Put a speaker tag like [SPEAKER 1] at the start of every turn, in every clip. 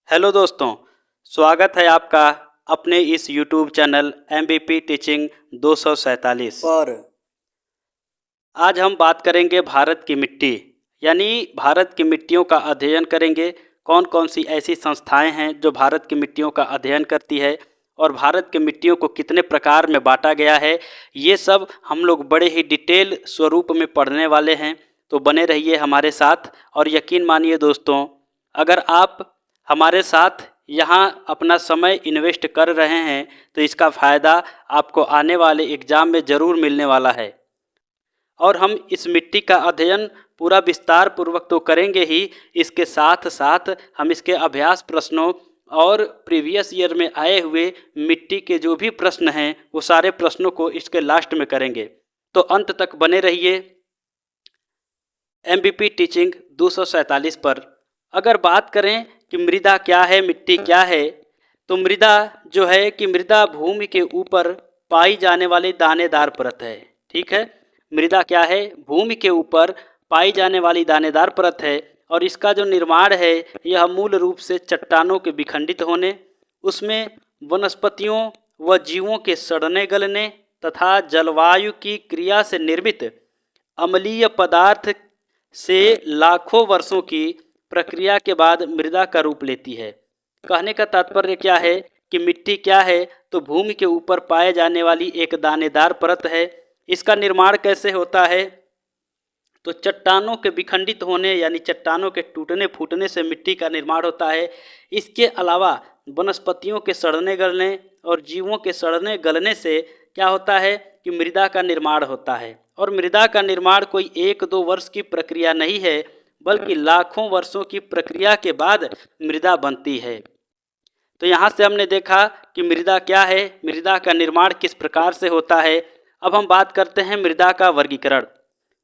[SPEAKER 1] Hello दोस्तों, स्वागत है आपका अपने इस YouTube चैनल MVP टीचिंग 247
[SPEAKER 2] पर।
[SPEAKER 1] आज हम बात करेंगे भारत की मिट्टी यानी भारत की मिट्टियों का अध्ययन करेंगे। कौन कौन सी ऐसी संस्थाएं हैं जो भारत की मिट्टियों का अध्ययन करती है और भारत की मिट्टियों को कितने प्रकार में बांटा गया है, ये सब हम लोग बड़े ही डिटेल स्वरूप में पढ़ने वाले हैं। तो बने रहिए हमारे साथ और यकीन मानिए दोस्तों, अगर आप हमारे साथ यहाँ अपना समय इन्वेस्ट कर रहे हैं तो इसका फ़ायदा आपको आने वाले एग्ज़ाम में ज़रूर मिलने वाला है। और हम इस मिट्टी का अध्ययन पूरा विस्तार पूर्वक तो करेंगे ही, इसके साथ साथ हम इसके अभ्यास प्रश्नों और प्रीवियस ईयर में आए हुए मिट्टी के जो भी प्रश्न हैं वो सारे प्रश्नों को इसके लास्ट में करेंगे। तो अंत तक बने रहिए MVP टीचिंग 247 पर। अगर बात करें कि मृदा क्या है, मिट्टी क्या है, तो मृदा जो है कि मृदा भूमि के ऊपर पाई जाने वाली दानेदार परत है। ठीक है, मृदा क्या है? भूमि के ऊपर पाई जाने वाली दानेदार परत है और इसका जो निर्माण है यह मूल रूप से चट्टानों के विखंडित होने, उसमें वनस्पतियों व जीवों के सड़ने गलने तथा जलवायु की क्रिया से निर्मित अम्लीय पदार्थ से लाखों वर्षों की प्रक्रिया के बाद मृदा का रूप लेती है। कहने का तात्पर्य क्या है कि मिट्टी क्या है? तो भूमि के ऊपर पाए जाने वाली एक दानेदार परत है। इसका निर्माण कैसे होता है? तो चट्टानों के विखंडित होने यानी चट्टानों के टूटने फूटने से मिट्टी का निर्माण होता है। इसके अलावा वनस्पतियों के सड़ने गलने और जीवों के सड़ने गलने से क्या होता है कि मृदा का निर्माण होता है। और मृदा का निर्माण कोई 1-2 वर्ष की प्रक्रिया नहीं है, बल्कि लाखों वर्षों की प्रक्रिया के बाद मृदा बनती है। तो यहाँ से हमने देखा कि मृदा क्या है, मृदा का निर्माण किस प्रकार से होता है। अब हम बात करते हैं मृदा का वर्गीकरण।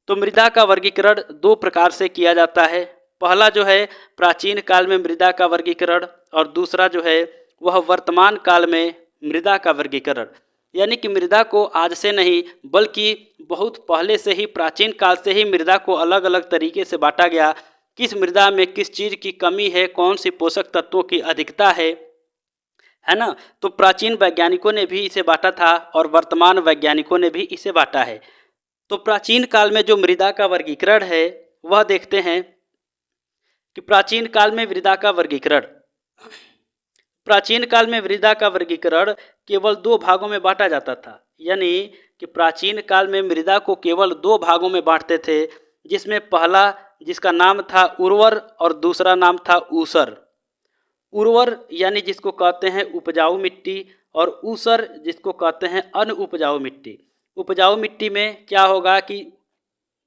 [SPEAKER 1] तो मृदा का वर्गीकरण 2 प्रकार से किया जाता है। पहला जो है प्राचीन काल में मृदा का वर्गीकरण और दूसरा जो है वह वर्तमान काल में मृदा का वर्गीकरण। यानी कि मृदा को आज से नहीं बल्कि बहुत पहले से ही, प्राचीन काल से ही मृदा को अलग अलग तरीके से बांटा गया। किस मृदा में किस चीज़ की कमी है, कौन सी पोषक तत्वों की अधिकता है ना। तो प्राचीन वैज्ञानिकों ने भी इसे बांटा था और वर्तमान वैज्ञानिकों ने भी इसे बांटा है। तो प्राचीन काल में जो मृदा का वर्गीकरण है वह देखते हैं कि प्राचीन काल में मृदा का वर्गीकरण केवल 2 भागों में बांटा जाता था। यानी कि प्राचीन काल में मृदा को केवल 2 भागों में बांटते थे, जिसमें पहला जिसका नाम था उर्वर और दूसरा नाम था ऊसर। उर्वर यानी जिसको कहते हैं उपजाऊ मिट्टी और ऊसर जिसको कहते हैं अनउपजाऊ मिट्टी। उपजाऊ मिट्टी में क्या होगा कि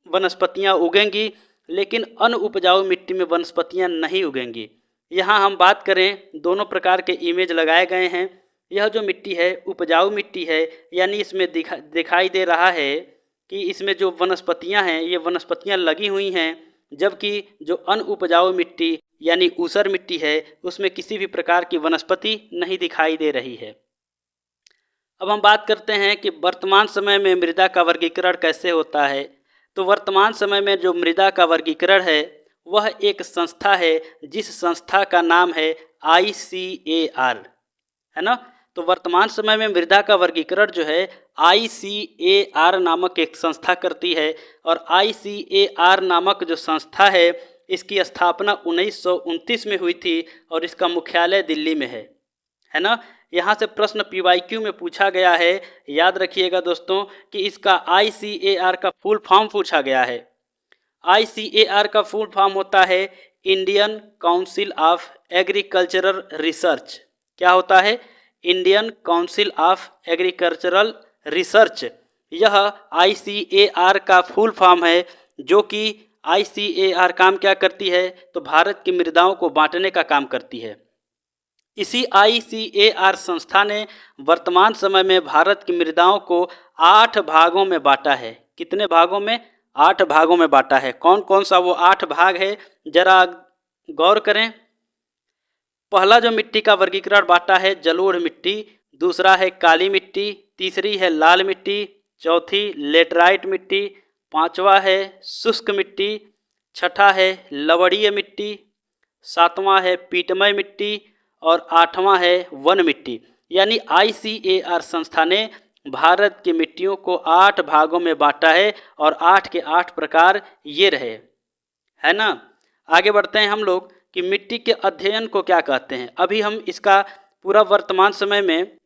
[SPEAKER 1] वनस्पतियां उगेंगी, लेकिन अनउपजाऊ मिट्टी में वनस्पतियां नहीं उगेंगी। यहाँ हम बात करें, दोनों प्रकार के इमेज लगाए गए हैं। यह जो मिट्टी है उपजाऊ मिट्टी है, यानी इसमें दिखाई दे रहा है कि इसमें जो वनस्पतियां हैं ये वनस्पतियां लगी हुई हैं, जबकि जो अनउपजाऊ मिट्टी यानी ऊसर मिट्टी है उसमें किसी भी प्रकार की वनस्पति नहीं दिखाई दे रही है। अब हम बात करते हैं कि वर्तमान समय में मृदा का वर्गीकरण कैसे होता है। तो वर्तमान समय में जो मृदा का वर्गीकरण है वह एक संस्था है, जिस संस्था का नाम है ICAR, है ना। तो वर्तमान समय में मृदा का वर्गीकरण जो है ICAR नामक एक संस्था करती है। और ICAR नामक जो संस्था है इसकी स्थापना 1929 में हुई थी और इसका मुख्यालय दिल्ली में है ना। यहाँ से प्रश्न PYQ में पूछा गया है, याद रखिएगा दोस्तों कि इसका ICAR का फुल फॉर्म पूछा गया है। ICAR का फुल फॉर्म होता है Indian council of agricultural research. क्या होता है? Indian council of agricultural research. यह ICAR का फुल फॉर्म है, जो कि ICAR काम क्या करती है? तो भारत की मृदाओं को बांटने का काम करती है। इसी ICAR संस्था ने वर्तमान समय में भारत की मृदाओं को 8 भागों में बांटा है। कितने भागों में? 8 भागों में बांटा है। कौन कौन सा वो 8 भाग है, जरा गौर करें। पहला जो मिट्टी का वर्गीकरण बांटा है जलोढ़ मिट्टी, दूसरा है काली मिट्टी, तीसरी है लाल मिट्टी, चौथी लेटराइट मिट्टी, पांचवा है शुष्क मिट्टी, छठा है लवणीय मिट्टी, सातवां है पीटमय मिट्टी और आठवां है वन मिट्टी। यानी ICAR संस्था ने भारत की मिट्टियों को 8 भागों में बांटा है और 8 के 8 प्रकार ये रहे, है ना। आगे बढ़ते हैं हम लोग कि मिट्टी के अध्ययन को क्या कहते हैं। अभी हम इसका पूरा वर्तमान समय में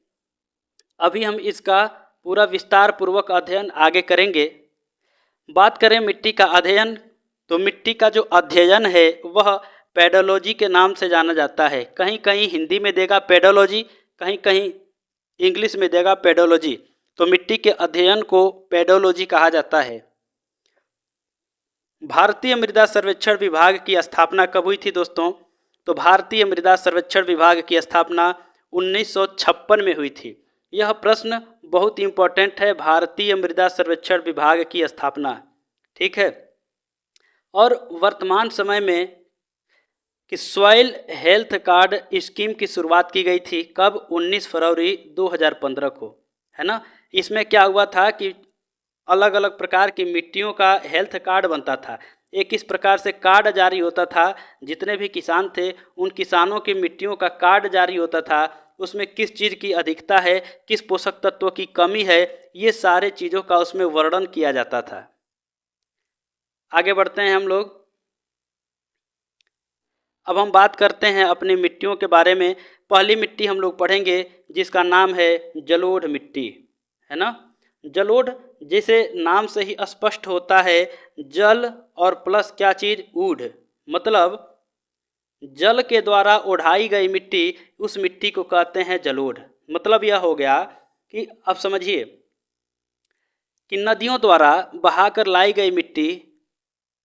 [SPEAKER 1] पूरा विस्तार पूर्वक अध्ययन आगे करेंगे। बात करें मिट्टी का अध्ययन, तो मिट्टी का जो अध्ययन है वह पेडोलॉजी के नाम से जाना जाता है। कहीं कहीं हिंदी में देगा पेडोलॉजी, कहीं कहीं इंग्लिश में देगा पेडोलॉजी। तो मिट्टी के अध्ययन को पेडोलॉजी कहा जाता है। भारतीय मृदा सर्वेक्षण विभाग की स्थापना कब हुई थी दोस्तों? तो भारतीय मृदा सर्वेक्षण विभाग की स्थापना 1956 में हुई थी। यह प्रश्न बहुत इंपॉर्टेंट है, भारतीय मृदा सर्वेक्षण विभाग की स्थापना, ठीक है। और वर्तमान समय में कि सॉइल हेल्थ कार्ड स्कीम की शुरुआत की गई थी कब? 19 फरवरी 2015 को, है ना। इसमें क्या हुआ था कि अलग अलग प्रकार की मिट्टियों का हेल्थ कार्ड बनता था। एक इस प्रकार से कार्ड जारी होता था, जितने भी किसान थे उन किसानों की मिट्टियों का कार्ड जारी होता था। उसमें किस चीज़ की अधिकता है, किस पोषक तत्व की कमी है, ये सारे चीज़ों का उसमें वर्णन किया जाता था। आगे बढ़ते हैं हम लोग। अब हम बात करते हैं अपनी मिट्टियों के बारे में। पहली मिट्टी हम लोग पढ़ेंगे जिसका नाम है जलोढ़ मिट्टी, है ना। जलोढ़ जैसे नाम से ही स्पष्ट होता है, जल और प्लस क्या चीज़? ऊढ़, मतलब जल के द्वारा ओढ़ाई गई मिट्टी, उस मिट्टी को कहते हैं जलोढ़। मतलब यह हो गया कि अब समझिए कि नदियों द्वारा बहाकर लाई गई मिट्टी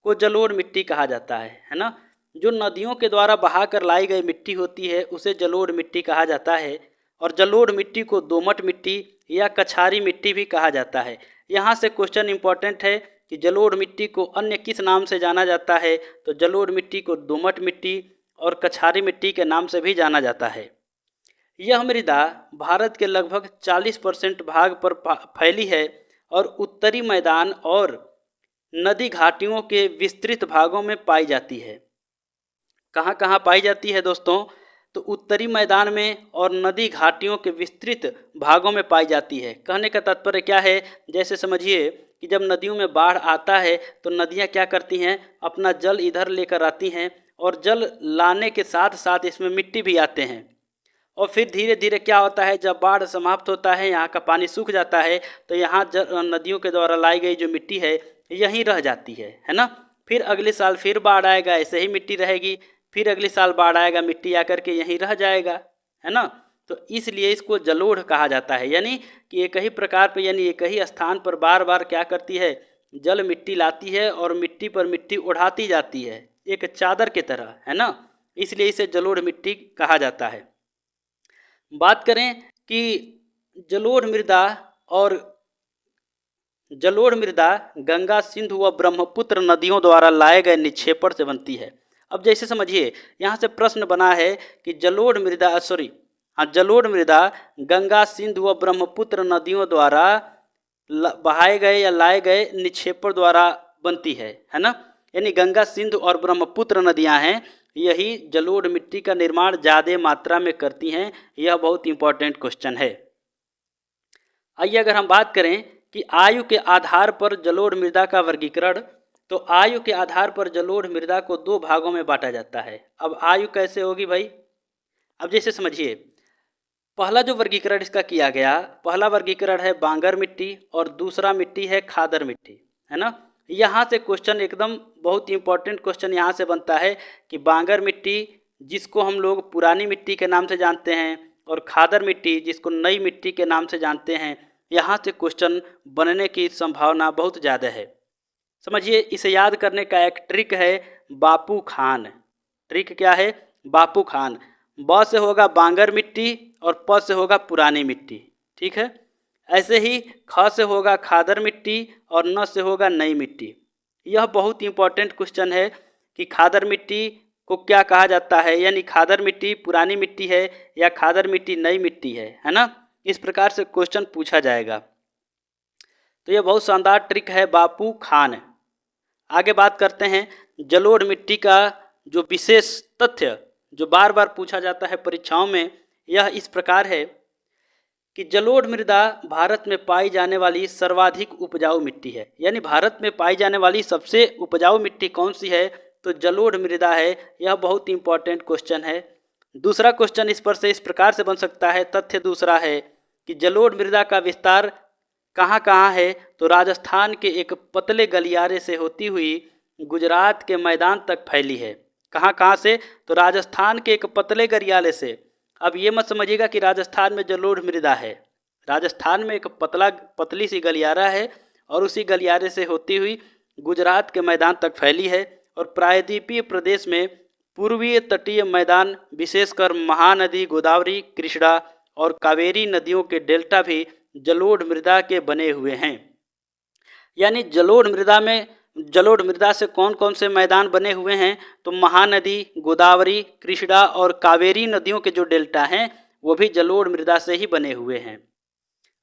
[SPEAKER 1] को जलोढ़ मिट्टी कहा जाता है ना। जो नदियों के द्वारा बहाकर लाई गई मिट्टी होती है उसे जलोढ़ मिट्टी कहा जाता है। और जलोढ़ मिट्टी को दोमट मिट्टी या कछारी मिट्टी भी कहा जाता है। यहाँ से क्वेश्चन इंपॉर्टेंट है कि जलोढ़ मिट्टी को अन्य किस नाम से जाना जाता है? तो जलोढ़ मिट्टी को दोमट मिट्टी और कछारी मिट्टी के नाम से भी जाना जाता है। यह मृदा भारत के लगभग 40% भाग पर फैली है और उत्तरी मैदान और नदी घाटियों के विस्तृत भागों में पाई जाती है। कहाँ कहाँ पाई जाती है दोस्तों? तो उत्तरी मैदान में और नदी घाटियों के विस्तृत भागों में पाई जाती है। कहने का तात्पर्य क्या है? जैसे समझिए कि जब नदियों में बाढ़ आता है तो नदियाँ क्या करती हैं? अपना जल इधर लेकर आती हैं और जल लाने के साथ साथ इसमें मिट्टी भी आते हैं। और फिर धीरे धीरे क्या होता है, जब बाढ़ समाप्त होता है, यहाँ का पानी सूख जाता है, तो यहाँ नदियों के द्वारा लाई गई जो मिट्टी है यहीं रह जाती है ना। फिर अगले साल फिर बाढ़ आएगा, ऐसे ही मिट्टी रहेगी। फिर अगले साल बाढ़ आएगा, मिट्टी आकर के यहीं रह जाएगा, है ना। तो इसलिए इसको जलोढ़ कहा जाता है। यानी कि एक ही प्रकार पर, यानी एक ही स्थान पर बार बार क्या करती है? जल मिट्टी लाती है और मिट्टी पर मिट्टी उड़ाती जाती है, एक चादर की तरह, है ना। इसलिए इसे जलोढ़ मिट्टी कहा जाता है। बात करें कि जलोढ़ मृदा गंगा, सिंधु व ब्रह्मपुत्र नदियों द्वारा लाए गए निक्षेपण से बनती है। अब जैसे समझिए यहाँ से प्रश्न बना है कि जलोढ़ मृदा गंगा, सिंधु व ब्रह्मपुत्र नदियों द्वारा बहाए गए या लाए गए निक्षेपण द्वारा बनती है ना। यानी गंगा, सिंधु और ब्रह्मपुत्र नदियाँ हैं, यही जलोढ़ मिट्टी का निर्माण ज़्यादा मात्रा में करती हैं। यह बहुत इंपॉर्टेंट क्वेश्चन है। आइए अगर हम बात करें कि आयु के आधार पर जलोढ़ मृदा का वर्गीकरण, तो आयु के आधार पर जलोढ़ मृदा को 2 भागों में बांटा जाता है। अब आयु कैसे होगी भाई? अब जैसे समझिए, पहला जो वर्गीकरण इसका किया गया, पहला वर्गीकरण है बांगर मिट्टी और दूसरा मिट्टी है खादर मिट्टी, है ना। यहाँ से क्वेश्चन एकदम बहुत इंपॉर्टेंट क्वेश्चन यहाँ से बनता है कि बांगर मिट्टी जिसको हम लोग पुरानी मिट्टी के नाम से जानते हैं और खादर मिट्टी जिसको नई मिट्टी के नाम से जानते हैं, यहाँ से क्वेश्चन बनने की संभावना बहुत ज़्यादा है। समझिए, इसे याद करने का एक ट्रिक है बापू खान। ट्रिक क्या है? बापू खान। ब से होगा बांगर मिट्टी और प से होगा पुरानी मिट्टी, ठीक है। ऐसे ही ख से होगा खादर मिट्टी और न से होगा नई मिट्टी। यह बहुत इंपॉर्टेंट क्वेश्चन है कि खादर मिट्टी को क्या कहा जाता है, यानी खादर मिट्टी पुरानी मिट्टी है या खादर मिट्टी नई मिट्टी है ना। इस प्रकार से क्वेश्चन पूछा जाएगा। तो यह बहुत शानदार ट्रिक है बापू खान। आगे बात करते हैं जलोढ़ मिट्टी का जो विशेष तथ्य जो बार बार पूछा जाता है परीक्षाओं में, यह इस प्रकार है कि जलोढ़ मृदा भारत में पाई जाने वाली सर्वाधिक उपजाऊ मिट्टी है। यानी भारत में पाई जाने वाली सबसे उपजाऊ मिट्टी कौन सी है, तो जलोढ़ मृदा है। यह बहुत इंपॉर्टेंट क्वेश्चन है। दूसरा क्वेश्चन इस पर से इस प्रकार से बन सकता है, तथ्य दूसरा है कि जलोढ़ मृदा का विस्तार कहाँ कहाँ है, तो राजस्थान के एक पतले गलियारे से होती हुई गुजरात के मैदान तक फैली है। कहाँ कहाँ से, तो राजस्थान के एक पतले गलियारे से। अब ये मत समझिएगा कि राजस्थान में जलोढ़ मृदा है, राजस्थान में एक पतली सी गलियारा है और उसी गलियारे से होती हुई गुजरात के मैदान तक फैली है। और प्रायद्वीपीय प्रदेश में पूर्वीय तटीय मैदान, विशेषकर महानदी गोदावरी, कृष्णा और कावेरी नदियों के डेल्टा भी जलोढ़ मृदा के बने हुए हैं। यानी जलोढ़ मृदा से कौन कौन से मैदान बने हुए हैं, तो महानदी, गोदावरी, कृष्णा और कावेरी नदियों के जो डेल्टा हैं वो भी जलोढ़ मृदा से ही बने हुए हैं।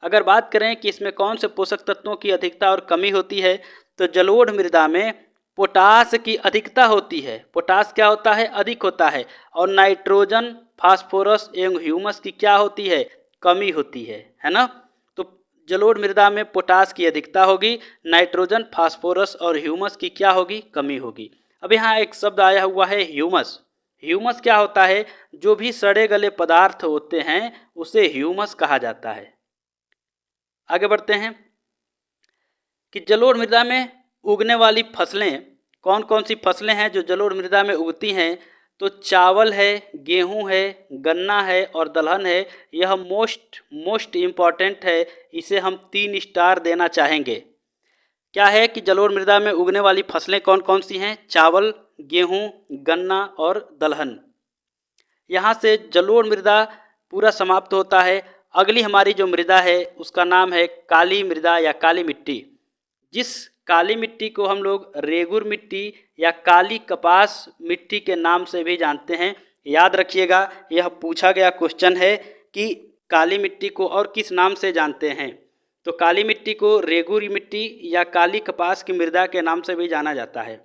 [SPEAKER 1] अगर बात करें कि इसमें कौन से पोषक तत्वों की अधिकता और कमी होती है, तो जलोढ़ मृदा में पोटास की अधिकता होती है। पोटास क्या होता है, अधिक होता है। और नाइट्रोजन, फास्फोरस एवं ह्यूमस की क्या होती है, कमी होती है ना। तो जलोढ़ मृदा में पोटास की अधिकता होगी, नाइट्रोजन, फास्फोरस और ह्यूमस की क्या होगी, कमी होगी। अब यहाँ एक शब्द आया हुआ है ह्यूमस। ह्यूमस क्या होता है, जो भी सड़े गले पदार्थ होते हैं उसे ह्यूमस कहा जाता है। आगे बढ़ते हैं कि जलोढ़ मृदा में उगने वाली फसलें कौन कौन सी फसलें हैं जो जलोढ़ मृदा में उगती हैं, तो चावल है, गेहूं है, गन्ना है और दलहन है। यह मोस्ट इम्पॉर्टेंट है, इसे हम 3 स्टार देना चाहेंगे। क्या है कि जलोढ़ मृदा में उगने वाली फसलें कौन कौन सी हैं, चावल, गेहूं, गन्ना और दलहन। यहाँ से जलोढ़ मृदा पूरा समाप्त होता है। अगली हमारी जो मृदा है उसका नाम है काली मृदा या काली मिट्टी। जिस काली मिट्टी को हम लोग रेगुर मिट्टी या काली कपास मिट्टी के नाम से भी जानते हैं। याद रखिएगा, यह पूछा गया क्वेश्चन है कि काली मिट्टी को और किस नाम से जानते हैं। तो काली मिट्टी को रेगुर मिट्टी या काली कपास की मृदा के नाम से भी जाना जाता है।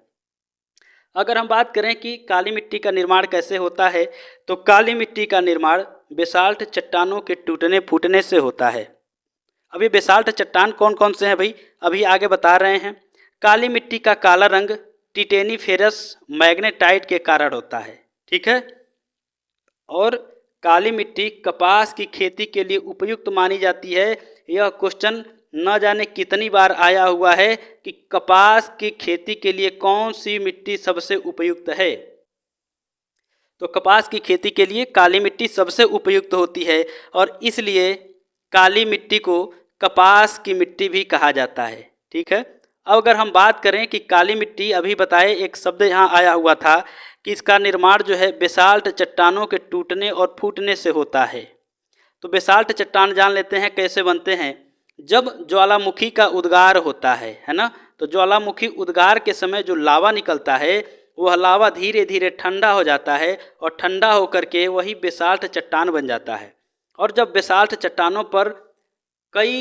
[SPEAKER 1] अगर हम बात करें कि काली मिट्टी का निर्माण कैसे होता है, तो काली मिट्टी का निर्माण बेसाल्ट चट्टानों के टूटने फूटने से होता है। अभी बेसाल्ट चट्टान कौन कौन से हैं भाई, अभी आगे बता रहे हैं। काली मिट्टी का काला रंग टिटेनीफेरस मैग्नेटाइट के कारण होता है, ठीक है। और काली मिट्टी कपास की खेती के लिए उपयुक्त मानी जाती है। यह क्वेश्चन न जाने कितनी बार आया हुआ है कि कपास की खेती के लिए कौन सी मिट्टी सबसे उपयुक्त है। तो कपास की खेती के लिए काली मिट्टी सबसे उपयुक्त होती है और इसलिए काली मिट्टी को कपास की मिट्टी भी कहा जाता है, ठीक है। अब अगर हम बात करें कि काली मिट्टी, अभी बताए एक शब्द यहाँ आया हुआ था कि इसका निर्माण जो है बेसाल्ट चट्टानों के टूटने और फूटने से होता है। तो बेसाल्ट चट्टान जान लेते हैं कैसे बनते हैं। जब ज्वालामुखी का उद्गार होता है ना, तो ज्वालामुखी उद्गार के समय जो लावा निकलता है वह लावा धीरे धीरे ठंडा हो जाता है और ठंडा होकर के वही बेसाल्ट चट्टान बन जाता है। और जब बेसाल्ट चट्टानों पर कई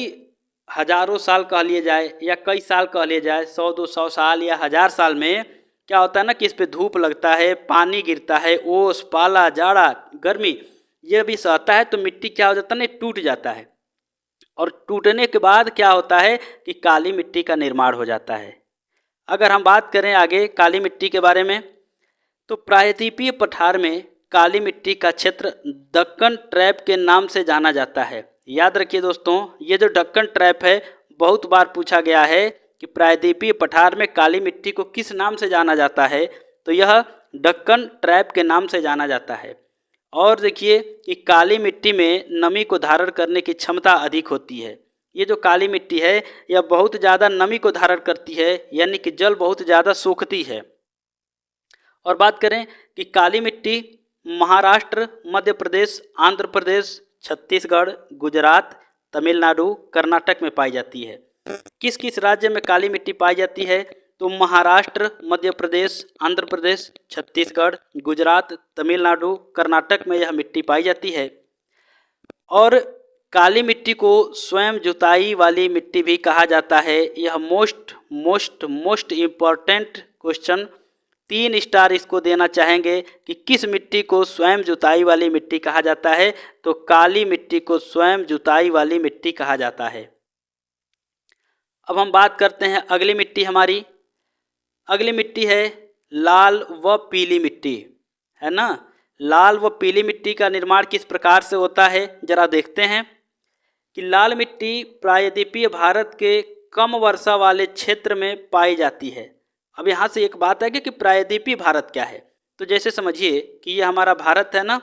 [SPEAKER 1] हजारों साल कह लिए जाए या कई साल कह लिए जाए, 100-200 साल या 1000 साल में क्या होता है ना कि इस पे धूप लगता है, पानी गिरता है, ओस, पाला, जाड़ा, गर्मी ये भी सहता है, तो मिट्टी क्या हो जाता है ना, टूट जाता है। और टूटने के बाद क्या होता है कि काली मिट्टी का निर्माण हो जाता है। अगर हम बात करें आगे काली मिट्टी के बारे में, तो प्रायद्वीपीय पठार में काली मिट्टी का क्षेत्र दक्कन ट्रैप के नाम से जाना जाता है। याद रखिए दोस्तों, ये जो दक्कन ट्रैप है बहुत बार पूछा गया है कि प्रायद्वीपीय पठार में काली मिट्टी को किस नाम से जाना जाता है, तो यह दक्कन ट्रैप के नाम से जाना जाता है। और देखिए कि काली मिट्टी में नमी को धारण करने की क्षमता अधिक होती है। ये जो काली मिट्टी है यह बहुत ज़्यादा नमी को धारण करती है, यानी कि जल बहुत ज़्यादा सोखती है। और बात करें कि काली मिट्टी महाराष्ट्र, मध्य प्रदेश, आंध्र प्रदेश, छत्तीसगढ़, गुजरात, तमिलनाडु, कर्नाटक में पाई जाती है। किस किस राज्य में काली मिट्टी पाई जाती है, तो महाराष्ट्र, मध्य प्रदेश, आंध्र प्रदेश, छत्तीसगढ़, गुजरात, तमिलनाडु, कर्नाटक में यह मिट्टी पाई जाती है। और काली मिट्टी को स्वयं जुताई वाली मिट्टी भी कहा जाता है। यह मोस्ट इम्पॉर्टेंट क्वेश्चन 3 स्टार इसको देना चाहेंगे कि किस मिट्टी को स्वयं जुताई वाली मिट्टी कहा जाता है। तो काली मिट्टी को स्वयं जुताई वाली मिट्टी कहा जाता है। अब हम बात करते हैं अगली मिट्टी हमारी। अगली मिट्टी है लाल व पीली मिट्टी, है ना। लाल व पीली मिट्टी का निर्माण किस प्रकार से होता है, जरा देखते हैं कि लाल मिट्टी प्रायद्वीपीय भारत के कम वर्षा वाले क्षेत्र में पाई जाती है। अब यहाँ से एक बात है कि प्रायद्वीपीय भारत क्या है। तो जैसे समझिए कि ये हमारा भारत है ना,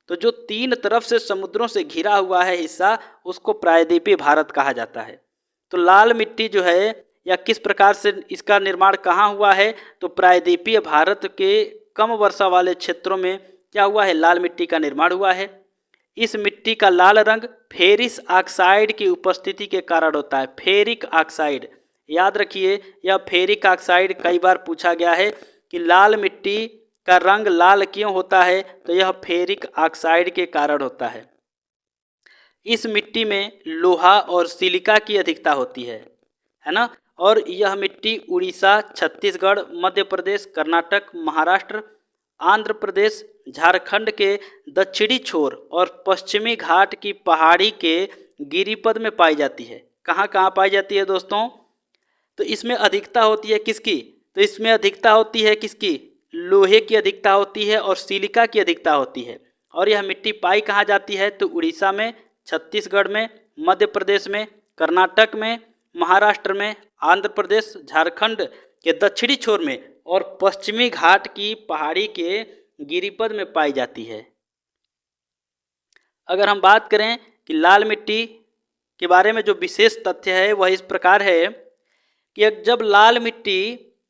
[SPEAKER 1] तो जो 3 तरफ से समुद्रों से घिरा हुआ है हिस्सा, उसको प्रायद्वीपीय भारत कहा जाता है। तो लाल मिट्टी जो है, या किस प्रकार से इसका निर्माण कहाँ हुआ है, तो प्रायद्वीपीय भारत के कम वर्षा वाले क्षेत्रों में क्या हुआ है, लाल मिट्टी का निर्माण हुआ है। इस मिट्टी का लाल रंग फेरिस ऑक्साइड की उपस्थिति के कारण होता है। फेरिक ऑक्साइड, याद रखिए, यह फेरिक ऑक्साइड कई बार पूछा गया है कि लाल मिट्टी का रंग लाल क्यों होता है, तो यह फेरिक ऑक्साइड के कारण होता है। इस मिट्टी में लोहा और सिलिका की अधिकता होती है ना। और यह मिट्टी उड़ीसा, छत्तीसगढ़, मध्य प्रदेश, कर्नाटक, महाराष्ट्र, आंध्र प्रदेश, झारखंड के दक्षिणी छोर और पश्चिमी घाट की पहाड़ी के गिरिपद में पाई जाती है। कहाँ कहाँ पाई जाती है दोस्तों, तो इसमें अधिकता होती है किसकी, तो इसमें अधिकता होती है किसकी, लोहे की अधिकता होती है और सिलिका की अधिकता होती है। और यह मिट्टी पाई कहाँ जाती है, तो उड़ीसा में, छत्तीसगढ़ में, मध्य प्रदेश में, कर्नाटक में, महाराष्ट्र में, आंध्र प्रदेश, झारखंड के दक्षिणी छोर में और पश्चिमी घाट की पहाड़ी के गिरिपद में पाई जाती है। अगर हम बात करें कि लाल मिट्टी के बारे में जो विशेष तथ्य है वह इस प्रकार है कि जब लाल मिट्टी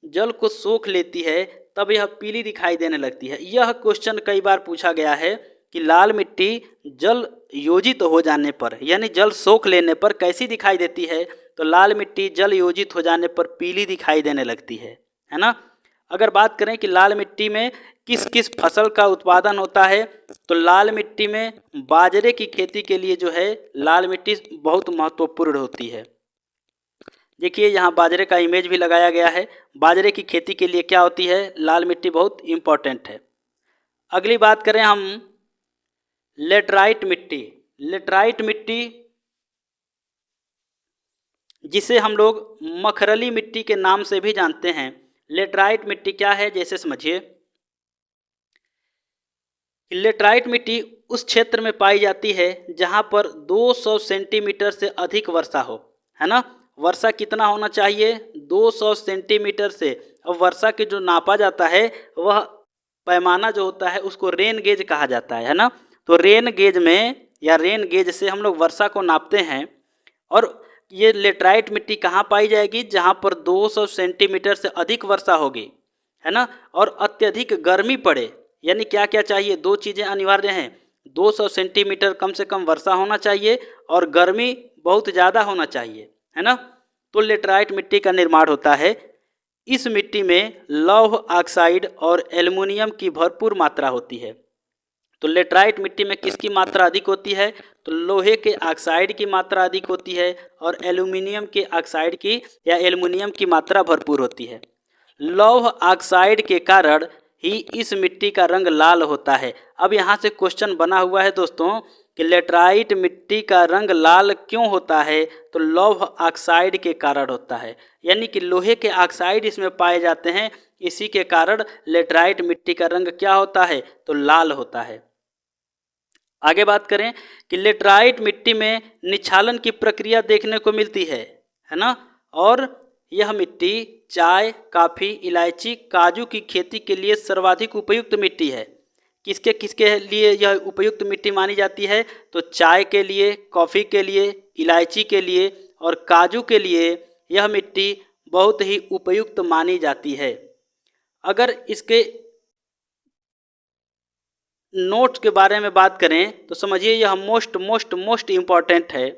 [SPEAKER 1] जल को सोख लेती है तब यह पीली दिखाई देने लगती है। यह क्वेश्चन कई बार पूछा गया है कि लाल मिट्टी जल योजित हो जाने पर, यानी जल सोख लेने पर कैसी दिखाई देती है, तो लाल मिट्टी जल योजित हो जाने पर पीली दिखाई देने लगती है ना। अगर बात करें कि लाल मिट्टी में किस किस फसल का उत्पादन होता है, तो लाल मिट्टी में बाजरे की खेती के लिए जो है लाल मिट्टी बहुत महत्वपूर्ण होती है। देखिए यहाँ बाजरे का इमेज भी लगाया गया है। बाजरे की खेती के लिए क्या होती है, लाल मिट्टी बहुत इम्पोर्टेंट है। अगली बात करें हम लेटराइट मिट्टी। लेटराइट मिट्टी जिसे हम लोग मखरली मिट्टी के नाम से भी जानते हैं। लेटराइट मिट्टी क्या है, जैसे समझिए, लेटराइट मिट्टी उस क्षेत्र में पाई जाती है जहां पर 200 सेंटीमीटर से अधिक वर्षा हो, है ना। वर्षा कितना होना चाहिए, 200 सेंटीमीटर से। अब वर्षा के जो नापा जाता है वह पैमाना जो होता है उसको रेन गेज कहा जाता है ना। तो रेन गेज में या रेन गेज से हम लोग वर्षा को नापते हैं। और ये लेटराइट मिट्टी कहाँ पाई जाएगी, जहाँ पर 200 सेंटीमीटर से अधिक वर्षा होगी, है ना, और अत्यधिक गर्मी पड़े। यानी क्या क्या चाहिए, 2 चीज़ें अनिवार्य हैं, 200 सेंटीमीटर कम से कम वर्षा होना चाहिए और गर्मी बहुत ज़्यादा होना चाहिए, है ना। तो लेटराइट मिट्टी का निर्माण होता है। इस मिट्टी में लौह ऑक्साइड और एल्युमिनियम की भरपूर मात्रा होती है। तो लेटराइट मिट्टी में किसकी मात्रा अधिक होती है, तो लोहे के ऑक्साइड की मात्रा अधिक होती है और एल्युमिनियम के ऑक्साइड की या एल्युमिनियम की मात्रा भरपूर होती है। लौह ऑक्साइड के कारण ही इस मिट्टी का रंग लाल होता है। अब यहाँ से क्वेश्चन बना हुआ है दोस्तों कि लेटराइट मिट्टी का रंग लाल क्यों होता है, तो लौह ऑक्साइड के कारण होता है। यानी कि लोहे के ऑक्साइड इसमें पाए जाते हैं, इसी के कारण लेटराइट मिट्टी का रंग क्या होता है, तो लाल होता है। आगे बात करें कि लेटराइट मिट्टी में निक्षालन की प्रक्रिया देखने को मिलती है ना। और यह मिट्टी चाय, कॉफ़ी, इलायची, काजू की खेती के लिए सर्वाधिक उपयुक्त मिट्टी है। किसके किसके लिए यह उपयुक्त मिट्टी मानी जाती है, तो चाय के लिए, कॉफ़ी के लिए, इलायची के लिए और काजू के लिए यह मिट्टी बहुत ही उपयुक्त मानी जाती है। अगर इसके नोट के बारे में बात करें तो समझिए यह मोस्ट इम्पॉर्टेंट है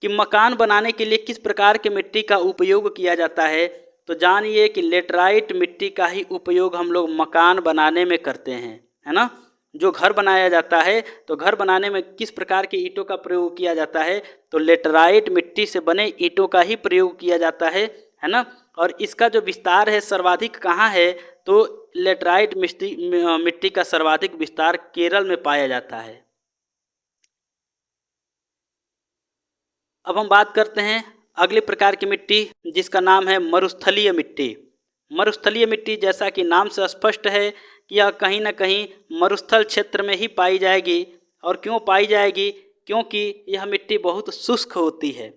[SPEAKER 1] कि मकान बनाने के लिए किस प्रकार की मिट्टी का उपयोग किया जाता है। तो जानिए कि लेटराइट मिट्टी का ही उपयोग हम लोग मकान बनाने में करते हैं, है ना। जो घर बनाया जाता है तो घर बनाने में किस प्रकार की ईंटों का प्रयोग किया जाता है, तो लेटराइट मिट्टी से बने ईंटों का ही प्रयोग किया जाता है ना। और इसका जो विस्तार है सर्वाधिक कहाँ है, तो लेटराइट मिट्टी का सर्वाधिक विस्तार केरल में पाया जाता है। अब हम बात करते हैं अगले प्रकार की मिट्टी जिसका नाम है मरुस्थलीय मिट्टी। मरुस्थलीय मिट्टी जैसा कि नाम से स्पष्ट है कि यह कहीं ना कहीं मरुस्थल क्षेत्र में ही पाई जाएगी। और क्यों पाई जाएगी? क्योंकि यह मिट्टी बहुत शुष्क होती है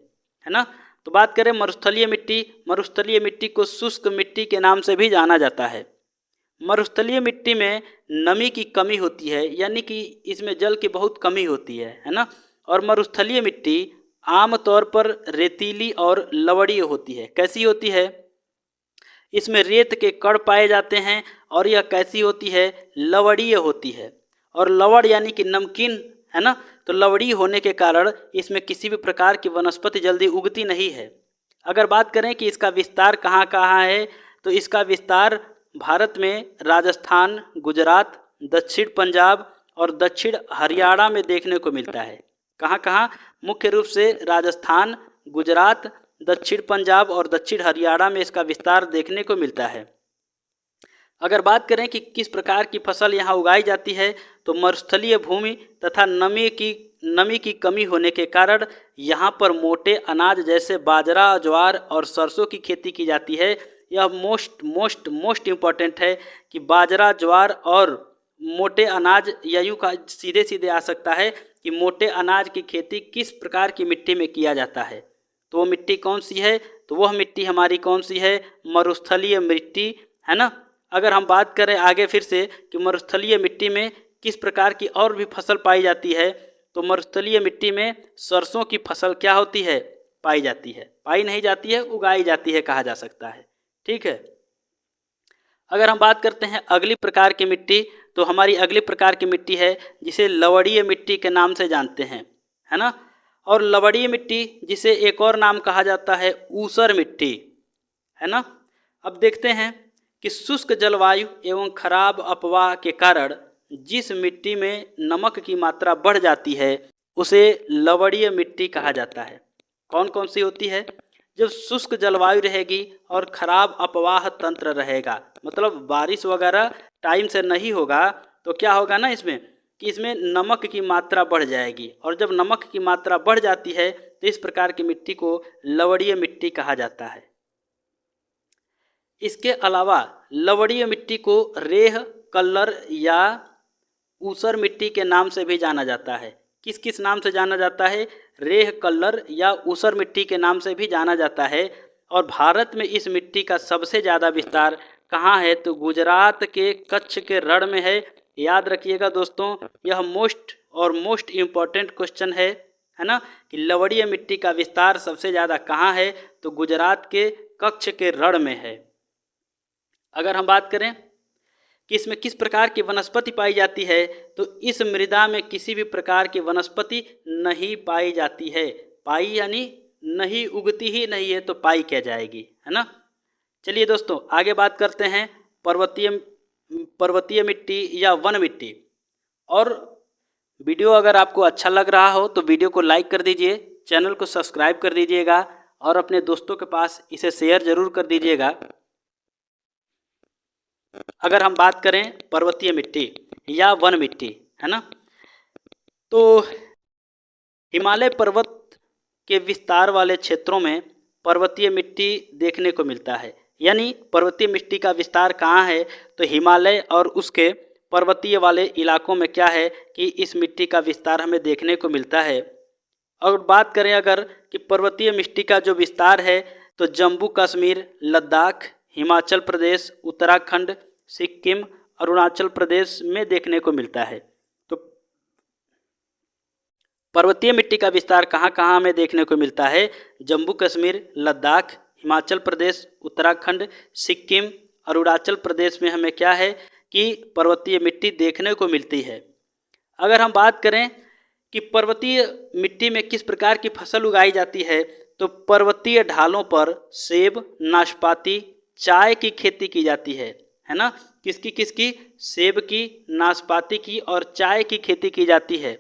[SPEAKER 1] ना। तो बात करें मरुस्थलीय मिट्टी को शुष्क मिट्टी के नाम से भी जाना जाता है। मरुस्थलीय मिट्टी में नमी की कमी होती है, यानी कि इसमें जल की बहुत कमी होती है ना। और मरुस्थलीय मिट्टी आमतौर पर रेतीली और लवणीय होती है। कैसी होती है? इसमें रेत के कण पाए जाते हैं और यह कैसी होती है? लवणीय होती है। और लवण यानी कि नमकीन है ना। तो लवणीय होने के कारण इसमें किसी भी प्रकार की वनस्पति जल्दी उगती नहीं है। अगर बात करें कि इसका विस्तार कहाँ कहाँ है, तो इसका विस्तार भारत में राजस्थान, गुजरात, दक्षिण पंजाब और दक्षिण हरियाणा में देखने को मिलता है। कहाँ कहाँ? मुख्य रूप से राजस्थान, गुजरात, दक्षिण पंजाब और दक्षिण हरियाणा में इसका विस्तार देखने को मिलता है। अगर बात करें कि किस प्रकार की फसल यहाँ उगाई जाती है, तो मरुस्थलीय भूमि तथा नमी की कमी होने के कारण यहाँ पर मोटे अनाज जैसे बाजरा, ज्वार और सरसों की खेती की जाती है। यह मोस्ट इम्पॉर्टेंट है कि बाजरा, ज्वार और मोटे अनाज, यूँ का सीधे आ सकता है कि मोटे अनाज की खेती किस प्रकार की मिट्टी में किया जाता है। तो वो मिट्टी कौन सी है? तो वह मिट्टी हमारी कौन सी है? मरुस्थलीय मिट्टी है ना। अगर हम बात करें आगे फिर से कि मरुस्थलीय मिट्टी में किस प्रकार की और भी फसल पाई जाती है, तो मरुस्थलीय मिट्टी में सरसों की फसल क्या होती है? पाई जाती है। पाई नहीं जाती है, उगाई जाती है कहा जा सकता है। ठीक है। अगर हम बात करते हैं अगली प्रकार की मिट्टी, तो हमारी अगली प्रकार की मिट्टी है जिसे लवणीय मिट्टी के नाम से जानते हैं, है ना। और लवणीय मिट्टी जिसे एक और नाम कहा जाता है ऊसर मिट्टी, है ना। अब देखते हैं कि शुष्क जलवायु एवं खराब अपवाह के कारण जिस मिट्टी में नमक की मात्रा बढ़ जाती है उसे लवणीय मिट्टी कहा जाता है। कौन कौन सी होती है? जब शुष्क जलवायु रहेगी और खराब अपवाह तंत्र रहेगा, मतलब बारिश वगैरह टाइम से नहीं होगा, तो क्या होगा ना इसमें कि इसमें नमक की मात्रा बढ़ जाएगी। और जब नमक की मात्रा बढ़ जाती है तो इस प्रकार की मिट्टी को लवणीय मिट्टी कहा जाता है। इसके अलावा लवणीय मिट्टी को रेह, कल्लर या ऊसर मिट्टी के नाम से भी जाना जाता है। किस किस नाम से जाना जाता है? रेह, कल्लर या ऊसर मिट्टी के नाम से भी जाना जाता है। और भारत में इस मिट्टी का सबसे ज़्यादा विस्तार कहाँ है? तो गुजरात के कच्छ के रण में है। याद रखिएगा दोस्तों, यह मोस्ट इम्पॉर्टेंट क्वेश्चन है ना, कि लवणीय मिट्टी का विस्तार सबसे ज़्यादा कहाँ है? तो गुजरात के कच्छ के रण में है। अगर हम बात करें कि इसमें किस प्रकार की वनस्पति पाई जाती है, तो इस मृदा में किसी भी प्रकार की वनस्पति नहीं पाई जाती है। पाई यानी नहीं, उगती ही नहीं है तो पाई क्या जाएगी, है ना। चलिए दोस्तों आगे बात करते हैं पर्वतीय मिट्टी या वन मिट्टी। और वीडियो अगर आपको अच्छा लग रहा हो तो वीडियो को लाइक कर दीजिए, चैनल को सब्सक्राइब कर दीजिएगा और अपने दोस्तों के पास इसे शेयर जरूर कर दीजिएगा। अगर हम बात करें पर्वतीय मिट्टी या वन मिट्टी, है ना, तो हिमालय पर्वत के विस्तार वाले क्षेत्रों में पर्वतीय मिट्टी देखने को मिलता है। यानी पर्वतीय मिट्टी का विस्तार कहाँ है? तो हिमालय और उसके पर्वतीय वाले इलाकों में क्या है कि इस मिट्टी का विस्तार हमें देखने को मिलता है। और बात करें अगर कि पर्वतीय मिट्टी का जो विस्तार है, तो जम्मू कश्मीर, लद्दाख, हिमाचल प्रदेश, उत्तराखंड, सिक्किम, अरुणाचल प्रदेश में देखने को मिलता है। तो पर्वतीय मिट्टी का विस्तार कहाँ कहाँ हमें देखने को मिलता है? जम्मू कश्मीर, लद्दाख, हिमाचल प्रदेश, उत्तराखंड, सिक्किम, अरुणाचल प्रदेश में हमें क्या है कि पर्वतीय मिट्टी देखने को मिलती है। अगर हम बात करें कि पर्वतीय मिट्टी में किस प्रकार की फसल उगाई जाती है, तो पर्वतीय ढालों पर सेब, नाशपाती, चाय की खेती की जाती है ना। किसकी? सेब की, नाशपाती की और चाय की खेती की जाती है।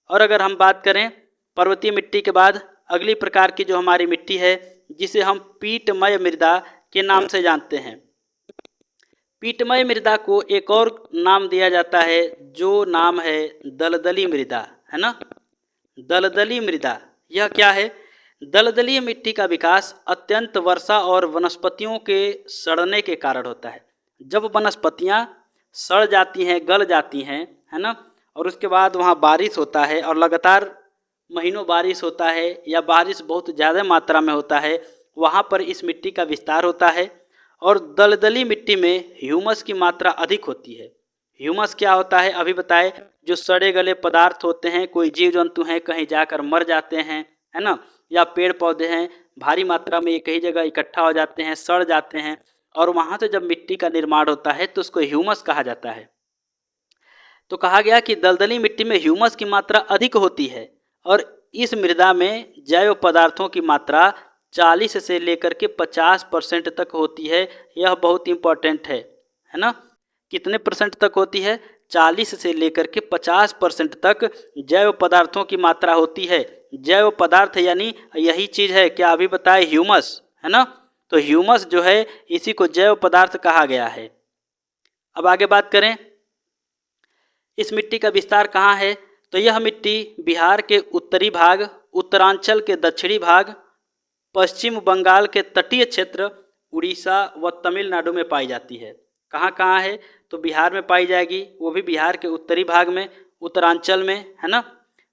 [SPEAKER 1] और अगर हम बात करें पर्वतीय मिट्टी के बाद अगली प्रकार की जो हमारी मिट्टी है, जिसे हम पीटमय मृदा के नाम से जानते हैं। पीटमय मृदा को एक और नाम दिया जाता है, जो नाम है दलदली मृदा, है ना। दलदली मृदा यह क्या है? दलदली मिट्टी का विकास अत्यंत वर्षा और वनस्पतियों के सड़ने के कारण होता है। जब वनस्पतियां सड़ जाती हैं, गल जाती हैं, है ना, और उसके बाद वहाँ बारिश होता है और लगातार महीनों बारिश होता है या बारिश बहुत ज़्यादा मात्रा में होता है, वहाँ पर इस मिट्टी का विस्तार होता है। और दलदली मिट्टी में ह्यूमस की मात्रा अधिक होती है। ह्यूमस क्या होता है अभी बताए? जो सड़े गले पदार्थ होते हैं, कोई जीव जंतु हैं कहीं जाकर मर जाते हैं, है ना, या पेड़ पौधे हैं भारी मात्रा में एक ही जगह इकट्ठा हो जाते हैं, सड़ जाते हैं, और वहाँ से जब मिट्टी का निर्माण होता है तो उसको ह्यूमस कहा जाता है। तो कहा गया कि दलदली मिट्टी में ह्यूमस की मात्रा अधिक होती है और इस मृदा में जैव पदार्थों की मात्रा 40 से लेकर के 50% तक होती है। यह बहुत इम्पोर्टेंट है ना। कितने परसेंट तक होती है? 40 से लेकर के 50% तक जैव पदार्थों की मात्रा होती है। जैव पदार्थ यानी यही चीज़ है, क्या अभी बताए? ह्यूमस, है ना। तो ह्यूमस जो है इसी को जैव पदार्थ कहा गया है। अब आगे बात करें, इस मिट्टी का विस्तार कहाँ है? तो यह मिट्टी बिहार के उत्तरी भाग, उत्तरांचल के दक्षिणी भाग, पश्चिम बंगाल के तटीय क्षेत्र, उड़ीसा व तमिलनाडु में पाई जाती है। कहाँ कहाँ है? तो बिहार में पाई जाएगी, वो भी बिहार के उत्तरी भाग में, उत्तरांचल में, है ना।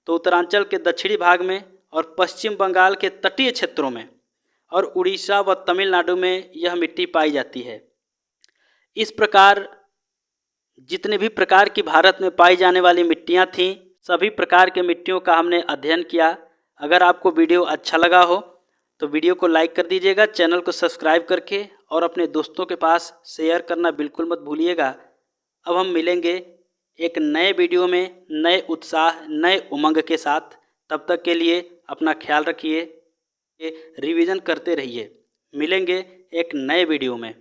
[SPEAKER 1] तो उत्तरांचल के दक्षिणी भाग में और पश्चिम बंगाल के तटीय क्षेत्रों में और उड़ीसा व तमिलनाडु में यह मिट्टी पाई जाती है। इस प्रकार जितने भी प्रकार की भारत में पाई जाने वाली मिट्टियाँ थीं, सभी प्रकार के मिट्टियों का हमने अध्ययन किया। अगर आपको वीडियो अच्छा लगा हो तो वीडियो को लाइक कर दीजिएगा, चैनल को सब्सक्राइब करके, और अपने दोस्तों के पास शेयर करना बिल्कुल मत भूलिएगा। अब हम मिलेंगे एक नए वीडियो में, नए उत्साह, नए उमंग के साथ। तब तक के लिए अपना ख्याल रखिए, रिवीजन करते रहिए। मिलेंगे एक नए वीडियो में।